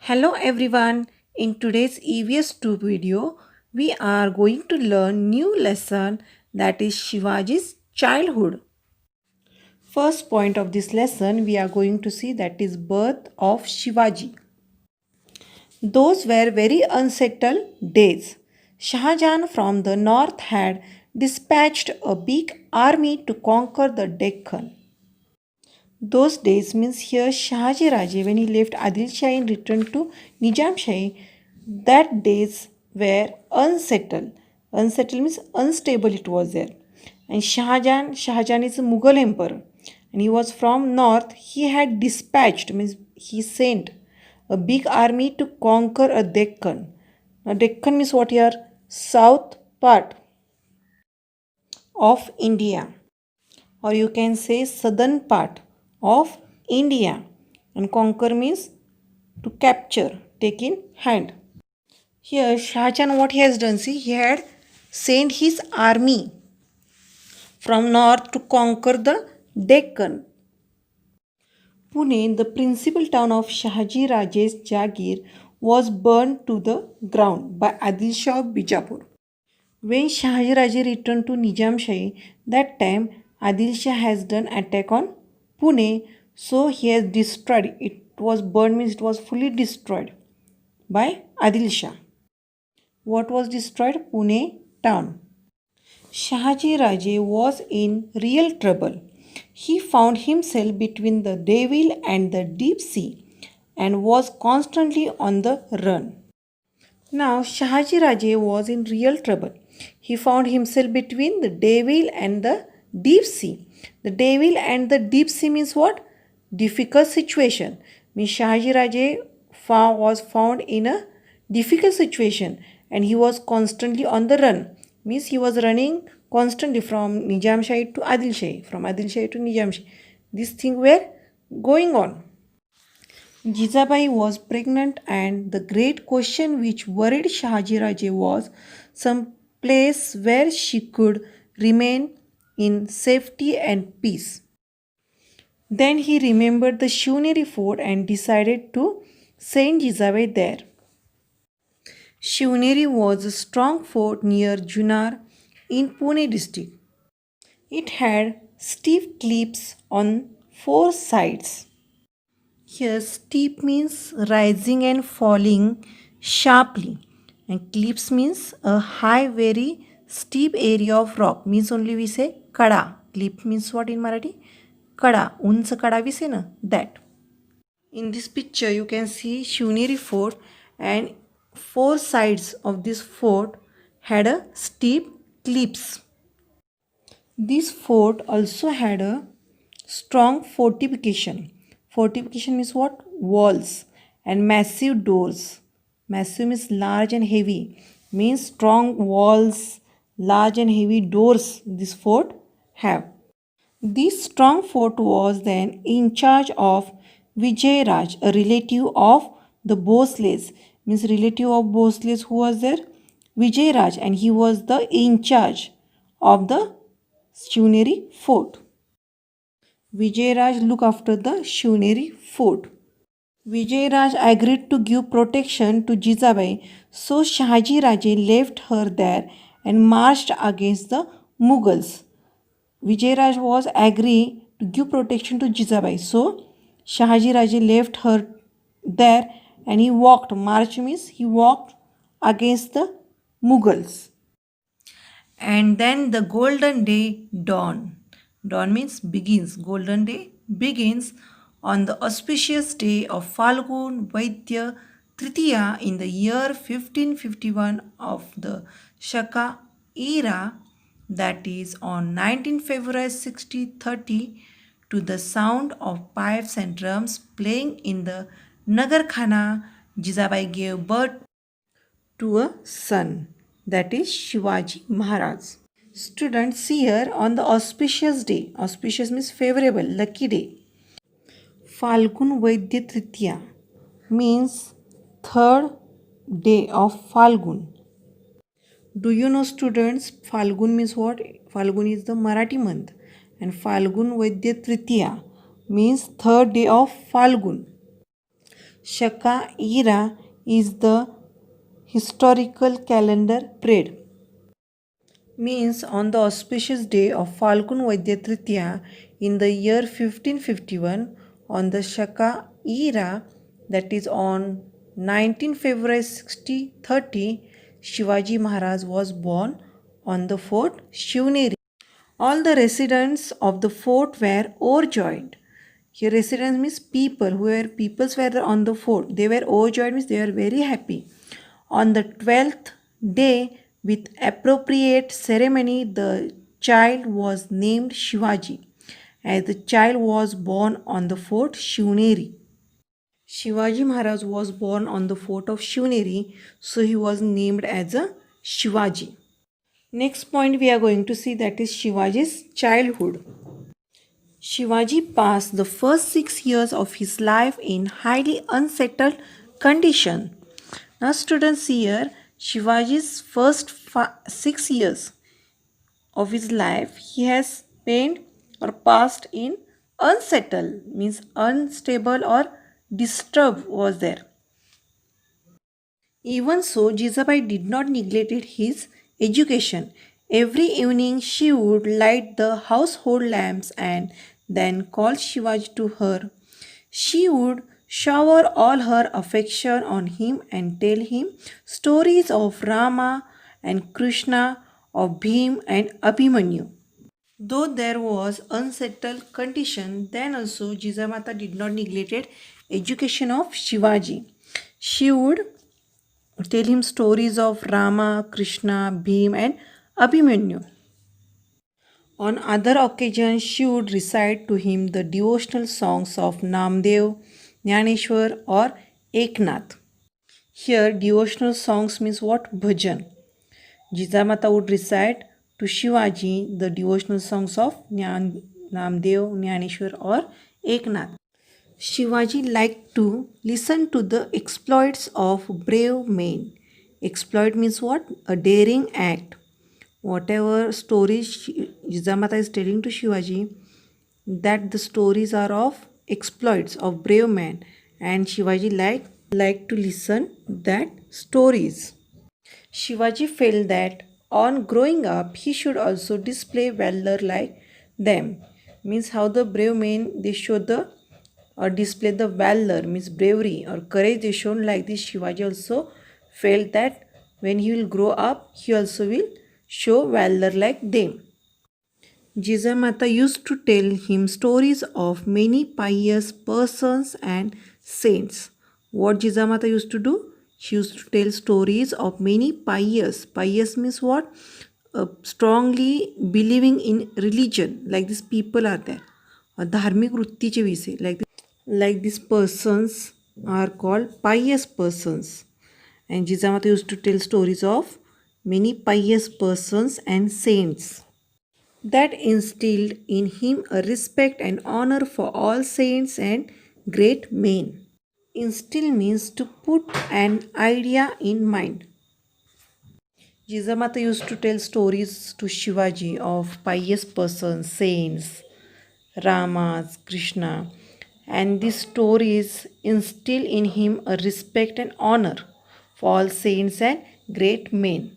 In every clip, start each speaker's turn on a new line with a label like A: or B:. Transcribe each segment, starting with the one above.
A: Hello everyone. In today's EVS 2 video, we are going to learn new lesson, that is Shivaji's childhood. First point of this lesson we are going to see, that is birth of Shivaji. Those were very unsettled days. Shah Jahan from the north had dispatched a big army to conquer the Deccan. Those days means here Shahaji Raje, when he left Adil Shah and returned to Nizam Shah, that days were unsettled. Unsettled means unstable it was there. And Shahjahan is a Mughal emperor and he was from north. He had dispatched, means he sent a big army to conquer a Deccan. Now Deccan means what here? South part of India, or you can say southern part of India. And conquer means to capture, take in hand. Here Shah Jahan, what he has done, see, he had sent his army from north to conquer the Deccan. Pune, the principal town of Shahaji Raje's Jagir, was burned to the ground by Adil Shah of Bijapur. When Shahaji Raje returned to Nizam Shah, that time Adil Shah has done attack on Pune, so he has destroyed. It was burned means it was fully destroyed by Adil Shah. What was destroyed? Pune town. Shahaji Raje was in real trouble. He found himself between the devil and the deep sea and was constantly on the run. Now Shahaji Raje was in real trouble. He found himself between the devil and the deep sea. The devil and the deep sea means what? Difficult situation. Means Shahaji Raje was found in a difficult situation and he was constantly on the run. Means he was running constantly from Nizam Shah to Adil Shah, from Adil Shah to Nizam Shah. These things were going on. Jizabai was pregnant, and the great question which worried Shahaji Raje was some place where she could remain in safety and peace. Then he remembered the Shivneri fort and decided to send Jizabai there. Shivneri was a strong fort near Junar in Pune district. It had steep cliffs on four sides. Here steep means rising and falling sharply, and cliffs means a high very steep area of rock, means only we say kada. Cliff means what in Marathi? Kada, unch kada we say na, that. In this picture you can see Shivneri fort, and four sides of this fort had a steep cliffs. This fort also had a strong fortification. Fortification means what? Walls and massive doors. Massive means large and heavy. Means strong walls, large and heavy doors this fort have. This strong fort was then in charge of Vijay Raj, a relative of the Bhosles. Means relative of Bhosles who was there? Vijay Raj, and he was the in charge of the Shivneri fort. Vijayaraj looked after the Shivneri fort. Vijayaraj agreed to give protection to Jizabai, so Shahaji Raje left her there and marched against the Mughals. Vijayaraj was agree to give protection to Jizabai, so Shahaji Raje left her there and he walked. March means he walked against the Mughals. And then the golden day dawned. Dawn means begins. Golden day begins on the auspicious day of Falgun Vaidya Tritiya in the year 1551 of the Shaka era, that is on 19 February 1630, to the sound of pipes and drums playing in the Nagar Khana, Jizabai gave birth to a son, that is Shivaji Maharaj. Students, see here on the auspicious day, auspicious means favorable, lucky day. Falgun Vaidya Tritiya means third day of Falgun. Do you know students, Falgun means what? Falgun is the Marathi month and Falgun Vaidya Tritiya means third day of Falgun. Shaka era is the historical calendar period. Means on the auspicious day of Falgun Vaidya Tritiya in the year 1551 on the Shaka era, that is on 19 February 1630, Shivaji Maharaj was born on the fort Shivneri. All the residents of the fort were overjoyed. Here residents means people who were peoples were on the fort. They were overjoyed means they were very happy. On the 12th day, with appropriate ceremony, the child was named Shivaji, as the child was born on the fort Shivneri. Shivaji Maharaj was born on the fort of Shivneri, so he was named as a Shivaji. Next point we are going to see, that is Shivaji's childhood. Shivaji passed the first 6 years of his life in highly unsettled condition. Now students, here Shivaji's first 6 years of his life he has spent or passed in unsettled, means unstable or disturbed was there. Even so, Jizabai did not neglect his education. Every evening she would light the household lamps and then call Shivaji to her. She would shower all her affection on him and tell him stories of Rama and Krishna, of Bhim and Abhimanyu. Though there was unsettled condition, then also Jizamata did not neglect education of Shivaji. She would tell him stories of Rama, Krishna, Bhim and Abhimanyu. On other occasions, she would recite to him the devotional songs of Namdev, Jnaneshwar or Eknath. Here, devotional songs means what? Bhajan. Jizamata would recite to Shivaji the devotional songs of Namdev, Jnaneshwar or Eknath. Shivaji liked to listen to the exploits of brave men. Exploit means what? A daring act. Whatever stories Jizamata is telling to Shivaji, that the stories are of exploits of brave men, and Shivaji liked to listen that stories. Shivaji felt that on growing up he should also display valor like them. Means how the brave men they show the or display the valor, means bravery or courage they shown like this. Shivaji also felt that when he will grow up he also will show valor like them. Jizamata used to tell him stories of many pious persons and saints. What Jizamata used to do? She used to tell stories of many pious. Pious means what? Strongly believing in religion. Like these people are there. धार्मिक वृत्तीचे विषय like these persons are called pious persons. And Jizamata used to tell stories of many pious persons and saints. That instilled in him a respect and honor for all saints and great men. Instill means to put an idea in mind. Jizamata used to tell stories to Shivaji of pious persons, saints, Ramas, Krishna, and these stories instill in him a respect and honor for all saints and great men.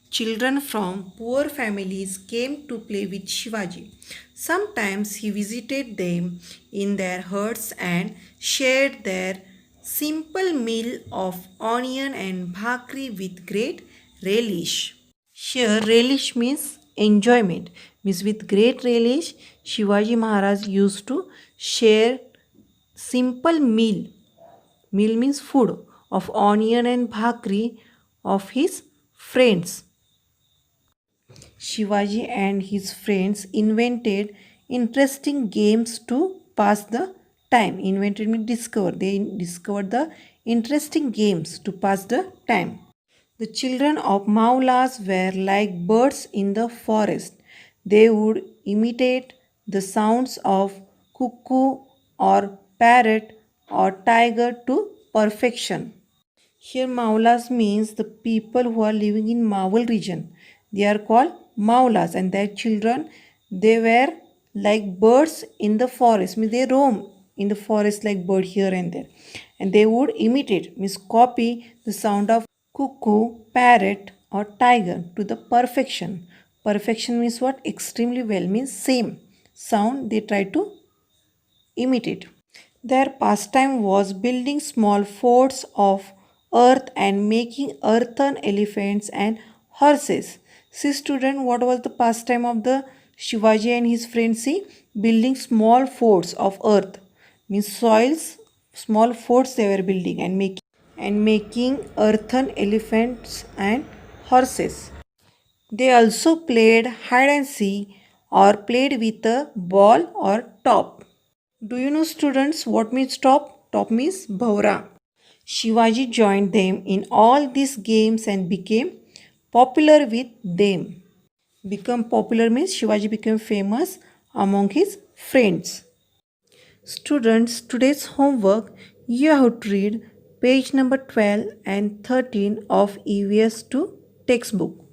A: Children from poor families came to play with Shivaji. Sometimes he visited them in their huts and shared their simple meal of onion and bhakri with great relish. Here, relish means enjoyment. Means with great relish, Shivaji Maharaj used to share simple meal. Meal means food of onion and bhakri of his friends. Shivaji and his friends invented interesting games to pass the time. Invented means discover. They discovered the interesting games to pass the time. The children of Maulas were like birds in the forest. They would imitate the sounds of cuckoo or parrot or tiger to perfection. Here Maulas means the people who are living in Maul region. They are called Maulas, and their children, they were like birds in the forest. Means they roam in the forest like bird here and there. And they would imitate, means copy the sound of cuckoo, parrot or tiger to the perfection. Perfection means what? Extremely well means same sound they try to imitate. Their pastime was building small forts of earth and making earthen elephants and horses. See, student, what was the pastime of the Shivaji and his friends? See, building small forts of earth means soils, small forts they were building and making earthen elephants and horses. They also played hide and seek or played with a ball or top. Do you know, students, what means top? Top means bhaura. Shivaji joined them in all these games and became popular with them. Become popular means Shivaji became famous among his friends. Students, today's homework, you have to read page number 12 and 13 of EVS 2 textbook.